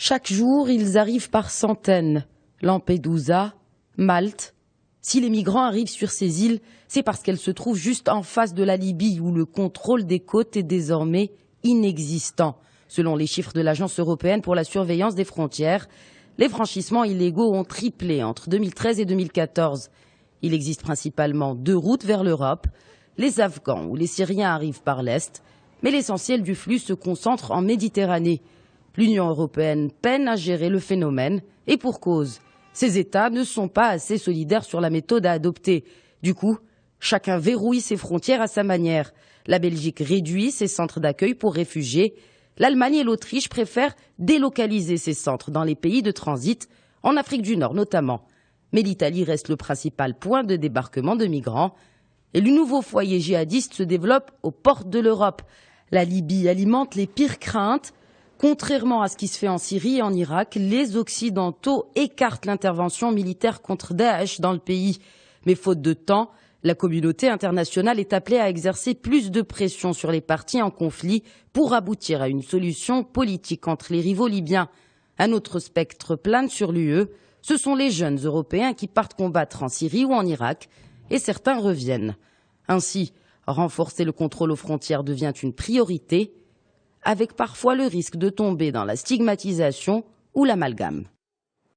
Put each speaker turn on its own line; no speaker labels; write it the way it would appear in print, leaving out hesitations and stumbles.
Chaque jour, ils arrivent par centaines. Lampedusa, Malte. Si les migrants arrivent sur ces îles, c'est parce qu'elles se trouvent juste en face de la Libye, où le contrôle des côtes est désormais inexistant. Selon les chiffres de l'Agence européenne pour la surveillance des frontières, les franchissements illégaux ont triplé entre 2013 et 2014. Il existe principalement 2 routes vers l'Europe. Les Afghans ou les Syriens arrivent par l'Est, mais l'essentiel du flux se concentre en Méditerranée. L'Union européenne peine à gérer le phénomène, et pour cause. Ces États ne sont pas assez solidaires sur la méthode à adopter. Du coup, chacun verrouille ses frontières à sa manière. La Belgique réduit ses centres d'accueil pour réfugiés. L'Allemagne et l'Autriche préfèrent délocaliser ces centres dans les pays de transit, en Afrique du Nord notamment. Mais l'Italie reste le principal point de débarquement de migrants. Et le nouveau foyer djihadiste se développe aux portes de l'Europe. La Libye alimente les pires craintes. Contrairement à ce qui se fait en Syrie et en Irak, les Occidentaux écartent l'intervention militaire contre Daesh dans le pays. Mais faute de temps, la communauté internationale est appelée à exercer plus de pression sur les parties en conflit pour aboutir à une solution politique entre les rivaux libyens. Un autre spectre plane sur l'UE, ce sont les jeunes Européens qui partent combattre en Syrie ou en Irak, et certains reviennent. Ainsi, renforcer le contrôle aux frontières devient une priorité, avec parfois le risque de tomber dans la stigmatisation ou l'amalgame.